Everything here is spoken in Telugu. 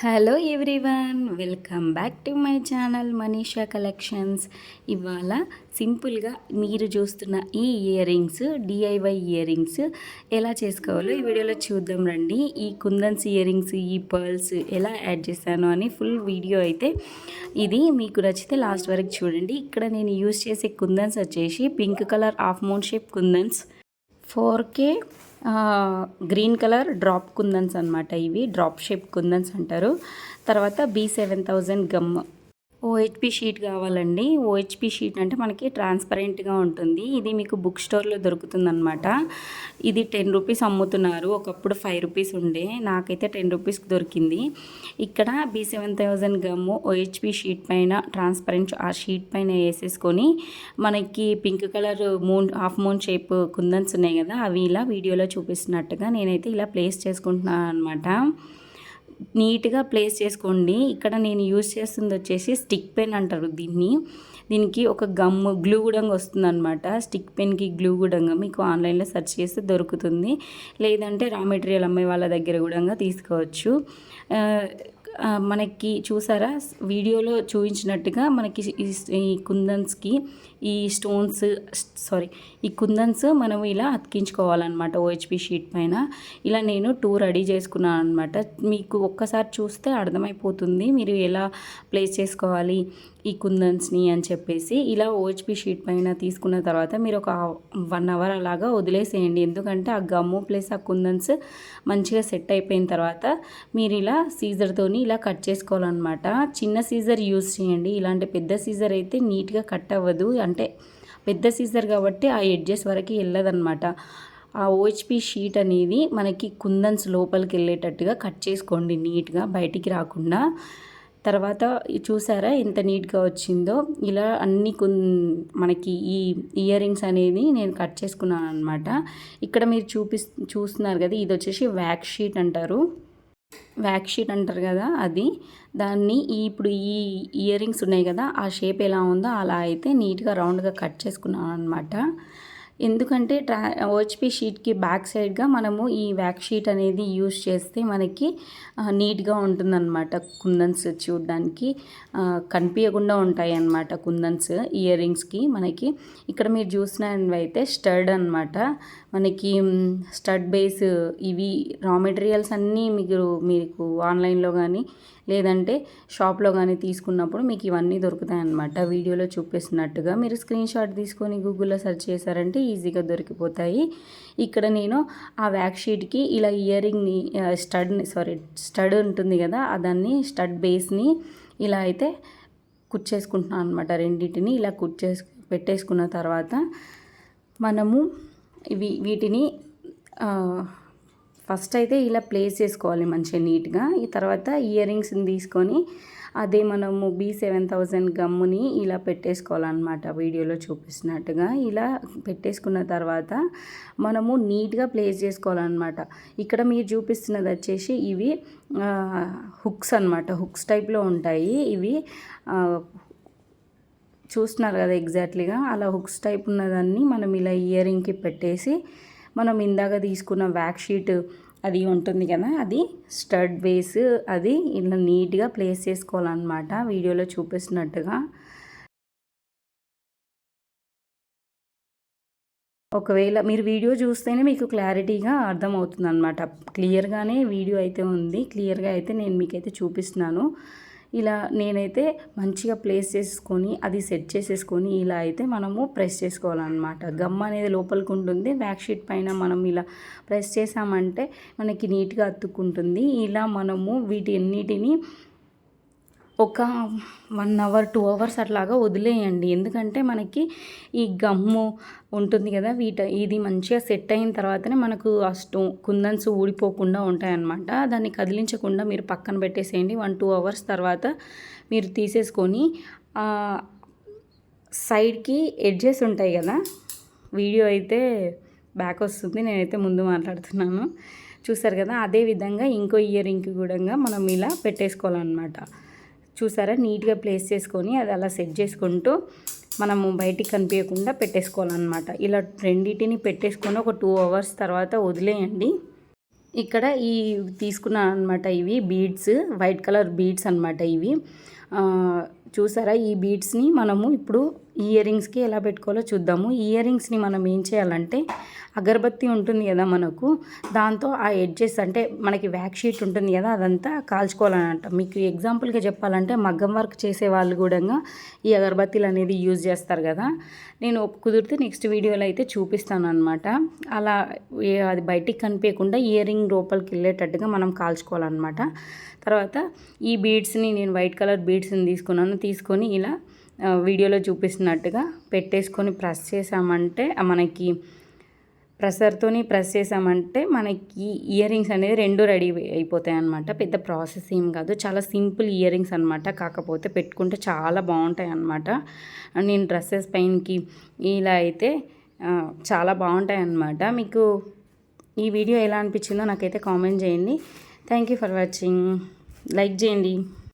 Hello everyone, welcome back to my channel Manisha collections. ఇవాళ సింపుల్గా మీరు చూస్తున్న ఈ ear rings DIY ear rings ఎలా చేసుకోవాలో ఈ వీడియోలో చూద్దాం రండి. ఈ కుందన్స్ ఇయర్ రింగ్స్, ఈ పర్ల్స్ ఎలా యాడ్ చేశాను అని ఫుల్ వీడియో అయితే ఇది మీకు నచ్చితే లాస్ట్ వరకు చూడండి. ఇక్కడ నేను యూజ్ చేసే కుందన్స్ వచ్చేసి pink colour half moon shape kundans, 4K green colour drop kundans అనమాట. ఇవి డ్రాప్ షేప్ కుందన్స్ అంటారు. తర్వాత B7000 గమ్ ఓహెచ్పి షీట్ కావాలండి. ఓహెచ్పి షీట్ అంటే మనకి ట్రాన్స్పరెంట్గా ఉంటుంది. ఇది మీకు బుక్ స్టోర్లో దొరుకుతుందనమాట. ఇది 10 రూపీస్ అమ్ముతున్నారు, ఒకప్పుడు 5 రూపీస్ ఉండే, నాకైతే 10 రూపీస్కి దొరికింది. ఇక్కడ B7000 గమ్ము ఓహెచ్పి షీట్ పైన ట్రాన్స్పరెంట్ ఆ షీట్ పైన వేసేసుకొని మనకి pink colour half moon shape kundans ఉన్నాయి కదా, అవి ఇలా వీడియోలో చూపిస్తున్నట్టుగా నేనైతే ఇలా ప్లేస్ చేసుకుంటున్నాను అనమాట. నీట్గా ప్లేస్ చేసుకోండి. ఇక్కడ నేను యూజ్ చేస్తుంది వచ్చేసి స్టిక్ పెన్ అంటారు దీనికి ఒక గ్లూ కూడా వస్తుంది అనమాట. స్టిక్ పెన్కి గ్లూ కూడా మీకు ఆన్లైన్లో సెర్చ్ చేస్తే దొరుకుతుంది, లేదంటే రా మెటీరియల్ అమ్మే వాళ్ళ దగ్గర కూడా తీసుకోవచ్చు. మనకి చూసారా వీడియోలో చూపించినట్టుగా మనకి ఈ కుందన్స్కి ఈ ఈ కుందన్స్ మనం ఇలా అతికించుకోవాలన్నమాట ఓహెచ్పి షీట్ పైన. ఇలా నేను 2 రెడీ చేసుకున్నాను అనమాట. మీకు ఒక్కసారి చూస్తే అర్థమైపోతుంది మీరు ఎలా ప్లేస్ చేసుకోవాలి ఈ కుందన్స్ని అని చెప్పేసి. ఇలా ఓహెచ్పి షీట్ పైన తీసుకున్న తర్వాత మీరు ఒక 1 అవర్ అలాగా వదిలేసేయండి. ఎందుకంటే ఆ గమ్ము ప్లస్ ఆ కుందన్స్ మంచిగా సెట్ అయిపోయిన తర్వాత మీరు ఇలా సీజర్తోని ఇలా కట్ చేసుకోవాలన్నమాట. చిన్న సీజర్ యూజ్ చేయండి. ఇలాంటి పెద్ద సీజర్ అయితే నీట్గా కట్ అవ్వదు, అంటే పెద్ద సీజర్ కాబట్టి ఆ ఎడ్జెస్ వరకు వెళ్ళదన్నమాట. ఆ ఓహెచ్పి షీట్ అనేది మనకి కుందన్స్ లోపలికి వెళ్ళేటట్టుగా కట్ చేసుకోండి నీట్గా, బయటికి రాకుండా. తర్వాత చూసారా ఎంత నీట్గా వచ్చిందో. ఇలా అన్ని మనకి ఈ ఇయర్ రింగ్స్ అనేది నేను కట్ చేసుకున్నాను అనమాట. ఇక్కడ మీరు చూస్తున్నారు కదా, ఇది వచ్చేసి వ్యాక్స్ షీట్ అంటారు. వ్యాక్స్ షీట్ అంటారు కదా అది. దాన్ని ఇప్పుడు ఈ ఇయర్ రింగ్స్ ఉన్నాయి కదా, ఆ షేప్ ఎలా ఉందో అలా అయితే నీట్గా రౌండ్గా కట్ చేసుకున్నాను అనమాట. ఎందుకంటే ఓహెచ్పి షీట్కి బ్యాక్ సైడ్గా మనము ఈ వ్యాక్స్ షీట్ అనేది యూజ్ చేస్తే మనకి నీట్గా ఉంటుందన్నమాట. కుందన్స్ చూడడానికి కనిపించకుండా ఉంటాయి అన్నమాట కుందన్స్ ఇయర్ రింగ్స్కి మనకి. ఇక్కడ మీరు చూసినవైతే స్టడ్ అనమాట. మనకి స్టడ్ బేస్ ఇవి రా మెటీరియల్స్ అన్నీ మీకు ఆన్లైన్లో కానీ లేదంటే షాప్లో కానీ తీసుకున్నప్పుడు మీకు ఇవన్నీ దొరుకుతాయి అన్నమాట. వీడియోలో చూపిస్తున్నట్టుగా మీరు స్క్రీన్ షాట్ తీసుకొని గూగుల్లో సెర్చ్ చేశారంటే ఈజీగా దొరికిపోతాయి. ఇక్కడ నేను ఆ వ్యాక్స్ షీట్కి ఇలా ఇయర్ రింగ్ని స్టడ్ ఉంటుంది కదా, దాన్ని స్టడ్ బేస్ని ఇలా అయితే కుచ్చేసుకుంటున్నాను అనమాట. రెండింటిని ఇలా పెట్టేసుకున్న తర్వాత మనము వీటిని ఫస్ట్ అయితే ఇలా ప్లేస్ చేసుకోవాలి మంచిగా నీట్గా. ఈ తర్వాత ఇయర్ రింగ్స్ని తీసుకొని అదే మనము B7000 గమ్ముని ఇలా పెట్టేసుకోవాలన్నమాట. వీడియోలో చూపిస్తున్నట్టుగా ఇలా పెట్టేసుకున్న తర్వాత మనము నీట్గా ప్లేస్ చేసుకోవాలన్నమాట. ఇక్కడ మీరు చూపిస్తున్నది వచ్చేసి ఇవి హుక్స్ అనమాట. హుక్స్ టైప్లో ఉంటాయి ఇవి. చూస్తున్నారు కదా ఎగ్జాక్ట్లీగా అలా హుక్స్ టైప్ ఉన్నదాన్ని మనం ఇలా ఇయర్ రింగ్కి పెట్టేసి మనం ఇందాక తీసుకున్న వ్యాక్స్ షీట్ అది ఉంటుంది కదా, అది స్టడ్ బేస్ అది ఇలా నీట్గా ప్లేస్ చేసుకోవాలన్నమాట వీడియోలో చూపిస్తున్నట్టుగా. ఒకవేళ మీరు వీడియో చూస్తేనే మీకు క్లారిటీగా అర్థమవుతుంది అనమాట. క్లియర్గానే వీడియో అయితే ఉంది, క్లియర్గా అయితే నేను మీకైతే చూపిస్తున్నాను. ఇలా నేనైతే మంచిగా ప్లేస్ చేసుకొని అది సెట్ చేసేసుకొని ఇలా అయితే మనము ప్రెస్ చేసుకోవాలన్నమాట. గమ్ అనేది లోపలికి ఉంటుంది, వ్యాక్స్ షీట్ పైన మనం ఇలా ప్రెస్ చేసామంటే మనకి నీట్గా అతుక్కుంటుంది. ఇలా మనము వీటన్నిటిని ఒక 1 అవర్ 2 అవర్స్ అట్లాగా వదిలేయండి. ఎందుకంటే మనకి ఈ గమ్ము ఉంటుంది కదా, ఇది మంచిగా సెట్ అయిన తర్వాతనే మనకు కుందన్స్ ఊడిపోకుండా ఉంటాయన్నమాట. దాన్ని కదిలించకుండా మీరు పక్కన పెట్టేసేయండి. 1-2 అవర్స్ తర్వాత మీరు తీసేసుకొని సైడ్కి ఎడ్జెస్ ఉంటాయి కదా, వీడియో అయితే బ్యాక్ వస్తుంది, నేనైతే ముందు మాట్లాడుతున్నాను. చూసారు కదా, అదే విధంగా ఇంకో ఇయర్ రింగ్కి కూడా మనం ఇలా పెట్టేసుకోవాలన్నమాట. చూసారా నీట్గా ప్లేస్ చేసుకొని అది అలా సెట్ చేసుకుంటూ మనము బయటికి కనిపించకుండా పెట్టేసుకోవాలన్నమాట. ఇలా రెండింటిని పెట్టేసుకొని ఒక 2 అవర్స్ తర్వాత వదిలేయండి. ఇక్కడ ఈ తీసుకున్నాను అనమాట. ఇవి బీడ్స్, వైట్ కలర్ బీడ్స్ అనమాట ఇవి. చూసారా, ఈ బీడ్స్ని మనము ఇప్పుడు ఇయర్ రింగ్స్కి ఎలా పెట్టుకోవాలో చూద్దాము. ఇయర్ రింగ్స్ని మనం ఏం చేయాలంటే అగరబత్తి ఉంటుంది కదా మనకు, దాంతో ఆ ఎడ్జెస్ అంటే మనకి వ్యాక్ షీట్ ఉంటుంది కదా, అదంతా కాల్చుకోవాలన్నమాట. మీకు ఎగ్జాంపుల్గా చెప్పాలంటే మగ్గం వర్క్ చేసే వాళ్ళు కూడా ఈ అగరబత్తీలు అనేది యూజ్ చేస్తారు కదా. నేను కుదిరితే నెక్స్ట్ వీడియోలో అయితే చూపిస్తాను అనమాట. అలా అది బయటికి కనిపించకుండా ఇయర్ రింగ్ లోపలికి వెళ్ళేటట్టుగా మనం కాల్చుకోవాలన్నమాట. తర్వాత ఈ బీడ్స్ని నేను వైట్ కలర్ బీడ్స్ని తీసుకొని ఇలా వీడియోలో చూపిస్తున్నట్టుగా పెట్టేసుకొని ప్రెస్ చేసామంటే మనకి ప్రెషర్తోని ప్రెస్ చేసామంటే మనకి ఇయర్ రింగ్స్ అనేది 2 రెడీ అయిపోతాయి అన్నమాట. పెద్ద ప్రాసెస్ ఏం కాదు, చాలా సింపుల్ ఇయర్ రింగ్స్ అనమాట. కాకపోతే పెట్టుకుంటే చాలా బాగుంటాయి అన్నమాట. నేను డ్రెస్సెస్ పైనకి ఇలా అయితే చాలా బాగుంటాయి అన్నమాట. మీకు ఈ వీడియో ఎలా అనిపించిందో నాకైతే కామెంట్ చేయండి. Thank you for watching. Like చేయండి.